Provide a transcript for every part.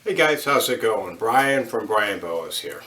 Hey guys, how's it going? Brian from Boas here.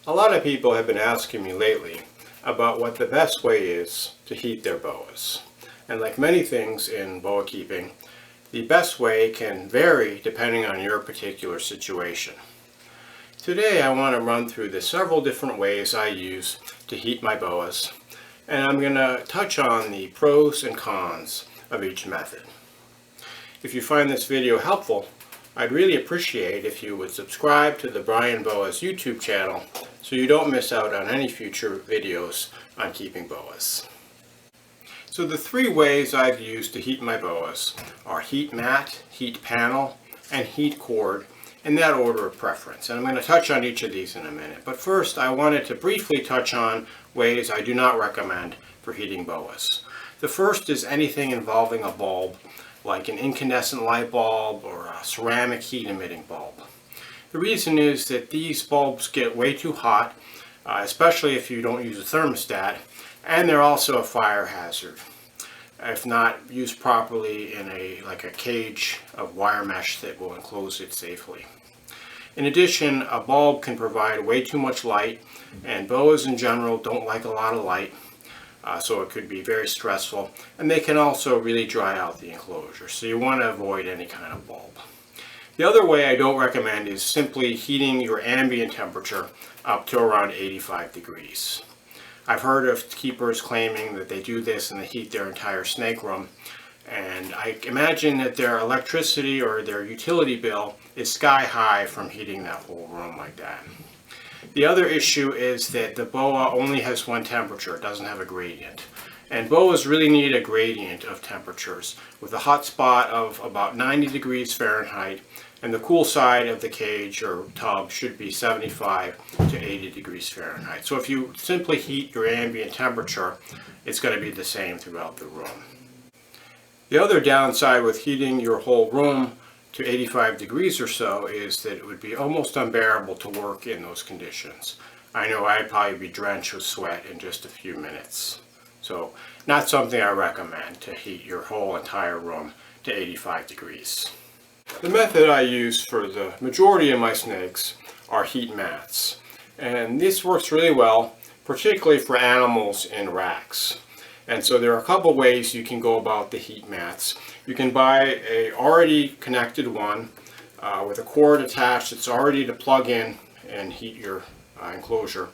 A lot of people have been asking me lately about what the best way is to heat their boas. And like many things in boa keeping, the best way can vary depending on your particular situation. Today I want to run through the several different ways I use to heat my boas, and I'm going to touch on the pros and cons of each method. If you find this video helpful, I'd really appreciate if you would subscribe to the Brian Boas YouTube channel so you don't miss out on any future videos on keeping boas. So the three ways I've used to heat my boas are heat mat, heat panel, and heat cord, in that order of preference. And I'm going to touch on each of these in a minute. But first I wanted to briefly touch on ways I do not recommend for heating boas. The first is anything involving a bulb, like an incandescent light bulb or a ceramic heat emitting bulb. The reason is that these bulbs get way too hot, especially if you don't use a thermostat, and they're also a fire hazard if not used properly in a cage of wire mesh that will enclose it safely. In addition, a bulb can provide way too much light, and boas in general don't like a lot of light. So it could be very stressful, and they can also really dry out the enclosure, so you want to avoid any kind of bulb. The other way I don't recommend is simply heating your ambient temperature up to around 85 degrees. I've heard of keepers claiming that they do this and they heat their entire snake room, and I imagine that their electricity or their utility bill is sky high from heating that whole room like that. The other issue is that the boa only has one temperature, it doesn't have a gradient. And boas really need a gradient of temperatures with a hot spot of about 90 degrees Fahrenheit, and the cool side of the cage or tub should be 75 to 80 degrees Fahrenheit. So if you simply heat your ambient temperature, it's going to be the same throughout the room. The other downside with heating your whole room to 85 degrees or so is that it would be almost unbearable to work in those conditions. I know I'd probably be drenched with sweat in just a few minutes. So not something I recommend, to heat your whole entire room to 85 degrees. The method I use for the majority of my snakes are heat mats. And this works really well, particularly for animals in racks. And so there are a couple ways you can go about the heat mats. You can buy a already connected one with a cord attached that's already to plug in and heat your enclosure.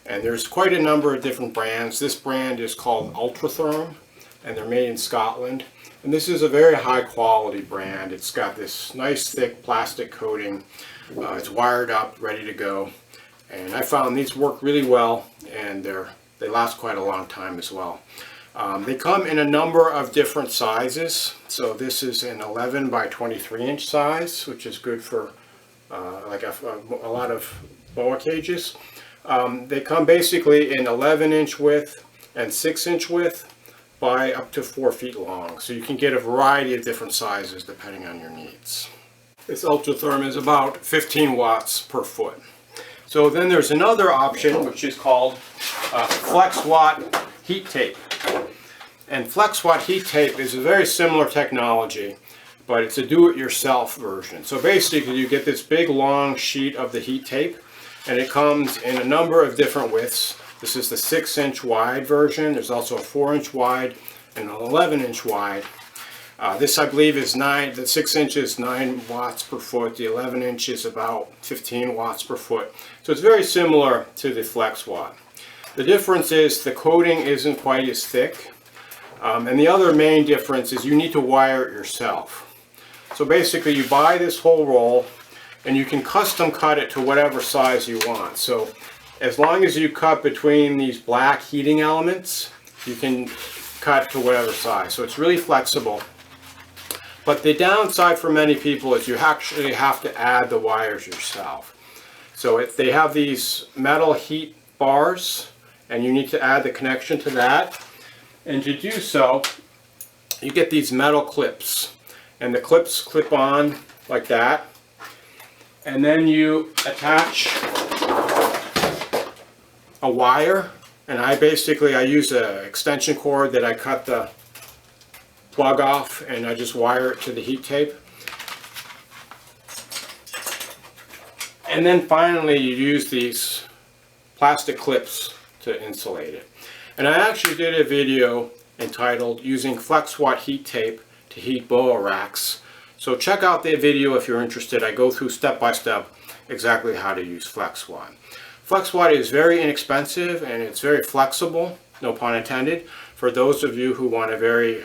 And there's quite a number of different brands. This brand is called Ultratherm, and they're made in Scotland. And this is a very high quality brand. It's got this nice thick plastic coating. It's wired up, ready to go. And I found these work really well, and they last quite a long time as well. They come in a number of different sizes. So this is an 11 by 23 inch size, which is good for a lot of boa cages. They come basically in 11-inch width and 6-inch width by up to 4 feet long. So you can get a variety of different sizes depending on your needs. This Ultratherm is about 15 watts per foot. So then there's another option which is called FlexWatt heat tape. And FlexWatt heat tape is a very similar technology, but it's a do-it-yourself version. So basically you get this big long sheet of the heat tape, and it comes in a number of different widths. This is the 6-inch wide version. There's also a 4-inch wide and an 11-inch wide. This I believe is the 6-inch is 9 watts per foot. The 11-inch is about 15 watts per foot. So it's very similar to the FlexWatt. The difference is the coating isn't quite as thick. And the other main difference is you need to wire it yourself. So basically you buy this whole roll and you can custom cut it to whatever size you want. So as long as you cut between these black heating elements, you can cut to whatever size. So it's really flexible. But the downside for many people is you actually have to add the wires yourself. So they have these metal heat bars, and you need to add the connection to that. And to do so, you get these metal clips, and the clips clip on like that, and then you attach a wire, and I use an extension cord that I cut the plug off, and I just wire it to the heat tape. And then finally you use these plastic clips to insulate it. And I actually did a video entitled Using FlexWatt Heat Tape to Heat Boa Racks. So check out that video if you're interested. I go through step by step exactly how to use FlexWatt. FlexWatt is very inexpensive and it's very flexible, no pun intended, for those of you who want a very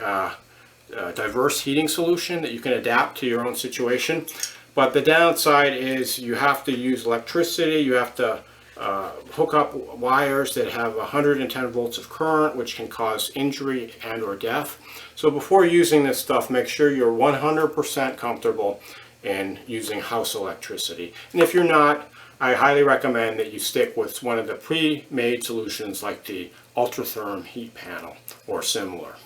diverse heating solution that you can adapt to your own situation. But the downside is you have to use electricity, you have to hook up wires that have 110 volts of current, which can cause injury and or death. So before using this stuff, make sure you're 100% comfortable in using house electricity. And if you're not, I highly recommend that you stick with one of the pre-made solutions like the Ultratherm heat panel or similar.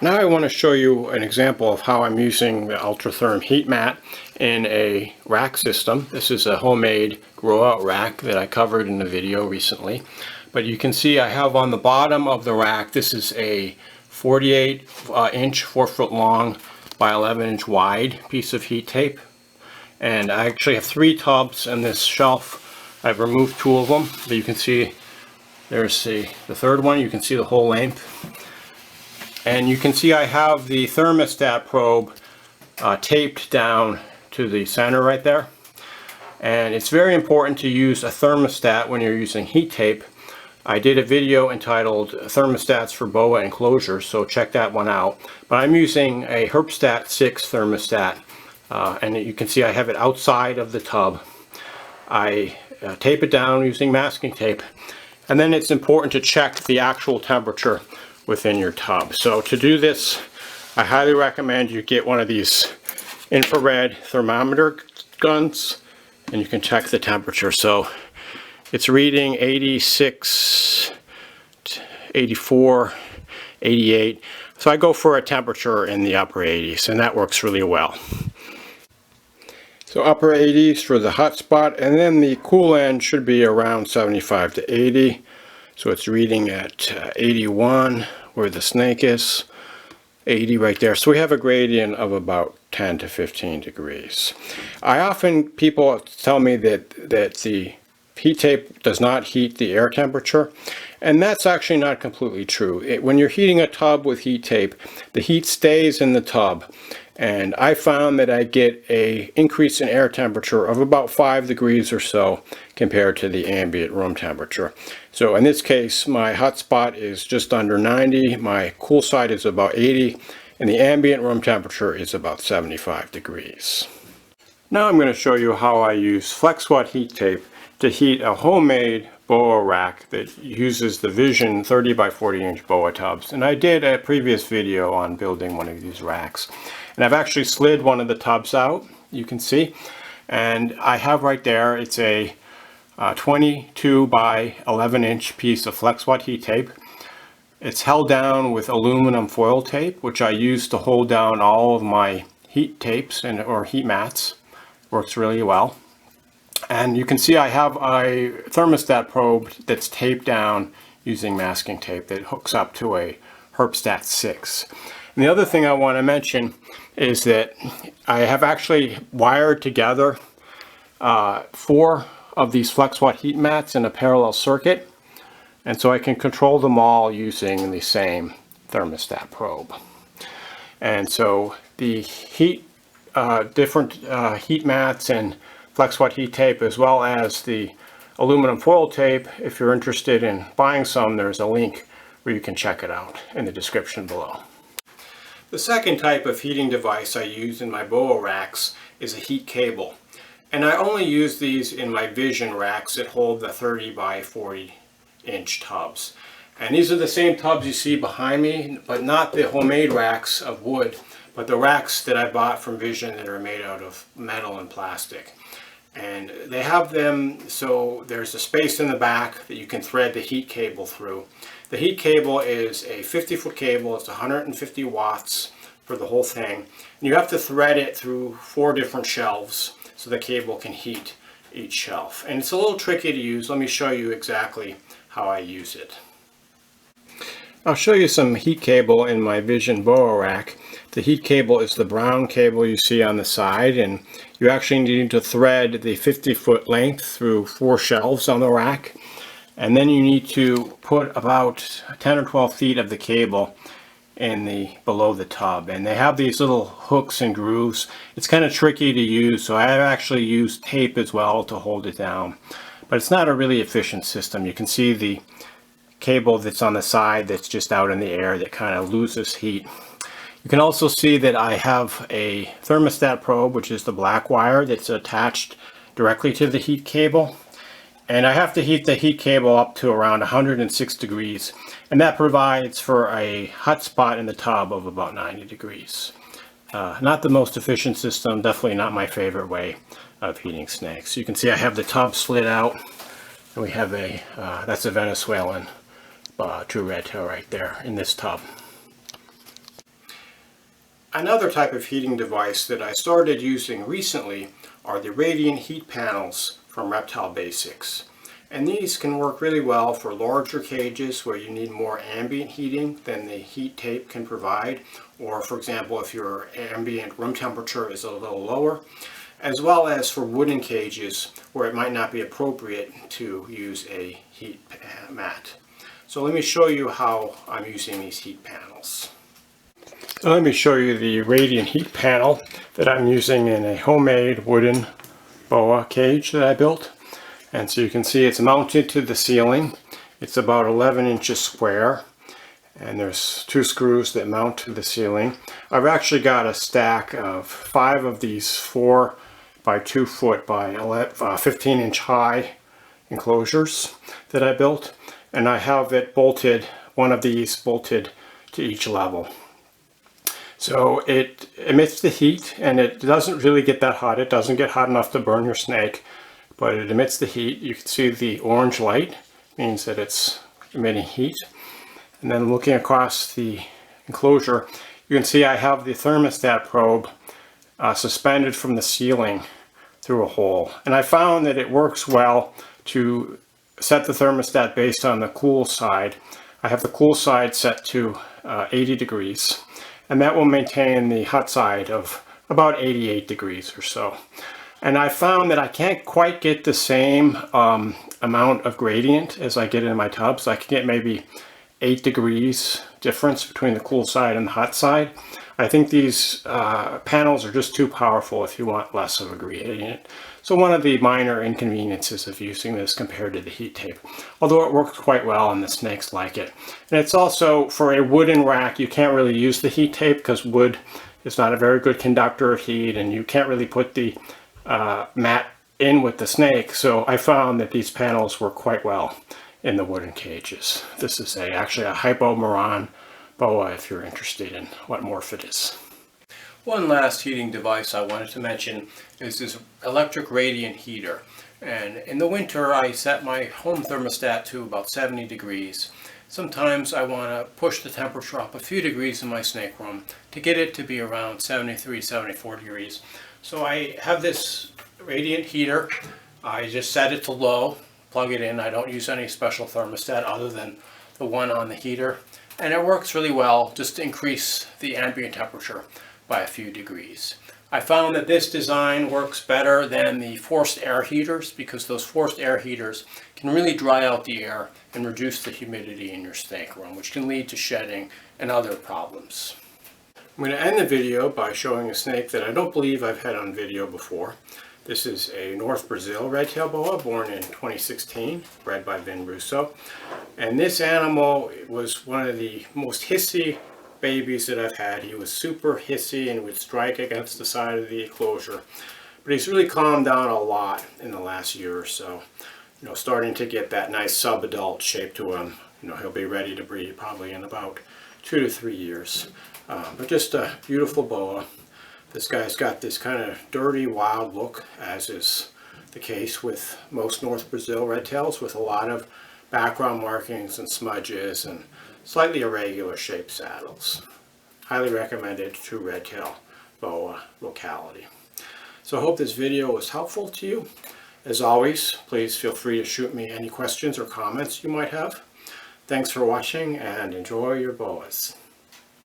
Now I want to show you an example of how I'm using the Ultratherm heat mat in a rack system. This is a homemade grow-out rack that I covered in a video recently. But you can see I have on the bottom of the rack, this is a 48-inch, 4 foot long by 11-inch wide piece of heat tape. And I actually have 3 tubs in this shelf. I've removed 2 of them, but you can see there's the third one. You can see the whole length. And you can see I have the thermostat probe taped down to the center right there. And it's very important to use a thermostat when you're using heat tape. I did a video entitled Thermostats for Boa Enclosures, so check that one out. But I'm using a Herbstat 6 thermostat, and you can see I have it outside of the tub. I tape it down using masking tape, and then it's important to check the actual temperature within your tub. So to do this, I highly recommend you get one of these infrared thermometer guns and you can check the temperature. So it's reading 86, 84, 88. So I go for a temperature in the upper 80s and that works really well. So upper 80s for the hot spot, and then the cool end should be around 75 to 80. So it's reading at 81 where the snake is, 80 right there. So we have a gradient of about 10 to 15 degrees. People tell me that the heat tape does not heat the air temperature, and that's actually not completely true. When you're heating a tub with heat tape, the heat stays in the tub. And I found that I get an increase in air temperature of about 5 degrees or so compared to the ambient room temperature. So in this case, my hot spot is just under 90, my cool side is about 80, and the ambient room temperature is about 75 degrees. Now I'm going to show you how I use FlexWatt heat tape to heat a homemade Boa rack that uses the Vision 30 by 40 inch Boa tubs. And I did a previous video on building one of these racks. And I've actually slid one of the tubs out, you can see. And I have right there, it's a 22 by 11 inch piece of FlexWatt heat tape. It's held down with aluminum foil tape, which I use to hold down all of my heat tapes or heat mats. Works really well. And you can see I have a thermostat probe that's taped down using masking tape that hooks up to a Herbstat 6. And the other thing I want to mention is that I have actually wired together 4 of these FlexWatt heat mats in a parallel circuit. And so I can control them all using the same thermostat probe. And so the different heat mats and FlexWatt heat tape, as well as the aluminum foil tape, if you're interested in buying some, there's a link where you can check it out in the description below. The second type of heating device I use in my Boa racks is a heat cable. And I only use these in my Vision racks that hold the 30 by 40 inch tubs. And these are the same tubs you see behind me, but not the homemade racks of wood, but the racks that I bought from Vision that are made out of metal and plastic. And they have them so there's a space in the back that you can thread the heat cable through. The heat cable is a 50-foot cable. It's 150 watts for the whole thing. And you have to thread it through 4 different shelves so the cable can heat each shelf. And it's a little tricky to use. Let me show you exactly how I use it. I'll show you some heat cable in my Vision Boa rack The heat cable is the brown cable you see on the side, and you actually need to thread the 50-foot length through 4 shelves on the rack. And then you need to put about 10 or 12 feet of the cable in below the tub, and they have these little hooks and grooves. It's kind of tricky to use, so I have actually used tape as well to hold it down, but it's not a really efficient system. You can see the cable that's on the side that's just out in the air that kind of loses heat. You can also see that I have a thermostat probe, which is the black wire that's attached directly to the heat cable. And I have to heat the heat cable up to around 106 degrees. And that provides for a hot spot in the tub of about 90 degrees. Not the most efficient system, definitely not my favorite way of heating snakes. You can see I have the tub slid out. And we have that's a Venezuelan true red tail right there in this tub. Another type of heating device that I started using recently are the radiant heat panels from Reptile Basics. And these can work really well for larger cages where you need more ambient heating than the heat tape can provide, or for example if your ambient room temperature is a little lower, as well as for wooden cages where it might not be appropriate to use a heat mat. So let me show you how I'm using these heat panels. So let me show you the radiant heat panel that I'm using in a homemade wooden Boa cage that I built. And so you can see it's mounted to the ceiling. It's about 11 inches square, and there's 2 screws that mount to the ceiling. I've actually got a stack of 5 of these 4 by 2 foot by 15 inch high enclosures that I built, and I have it bolted, one of these bolted to each level. So it emits the heat, and it doesn't really get that hot. It doesn't get hot enough to burn your snake, but it emits the heat. You can see the orange light means that it's emitting heat. And then looking across the enclosure, you can see I have the thermostat probe suspended from the ceiling through a hole. And I found that it works well to set the thermostat based on the cool side. I have the cool side set to 80 degrees. And that will maintain the hot side of about 88 degrees or so. And I found that I can't quite get the same amount of gradient as I get in my tub. So I can get maybe 8 degrees difference between the cool side and the hot side. I think these panels are just too powerful if you want less of a gradient. So one of the minor inconveniences of using this compared to the heat tape, although it works quite well and the snakes like it. And it's also, for a wooden rack, you can't really use the heat tape because wood is not a very good conductor of heat, and you can't really put the mat in with the snake. So I found that these panels work quite well in the wooden cages. This is actually a Hypomeron Boa if you're interested in what morph it is. One last heating device I wanted to mention is this electric radiant heater. And in the winter I set my home thermostat to about 70 degrees. Sometimes I want to push the temperature up a few degrees in my snake room to get it to be around 73, 74 degrees. So I have this radiant heater. I just set it to low, plug it in. I don't use any special thermostat other than the one on the heater. And it works really well just to increase the ambient temperature by a few degrees. I found that this design works better than the forced air heaters because those forced air heaters can really dry out the air and reduce the humidity in your snake room, which can lead to shedding and other problems. I'm going to end the video by showing a snake that I don't believe I've had on video before. This is a North Brazil red-tailed boa born in 2016, bred by Vin Russo. And this animal was one of the most hissy babies that I've had. He was super hissy and would strike against the side of the enclosure. But he's really calmed down a lot in the last year or so. You know, starting to get that nice sub-adult shape to him. You know, he'll be ready to breed probably in about 2 to 3 years. But just a beautiful boa. This guy's got this kind of dirty, wild look, as is the case with most North Brazil red tails, with a lot of background markings and smudges and slightly irregular shaped saddles. Highly recommended true red tail boa locality. So I hope this video was helpful to you. As always, please feel free to shoot me any questions or comments you might have. Thanks for watching and enjoy your boas.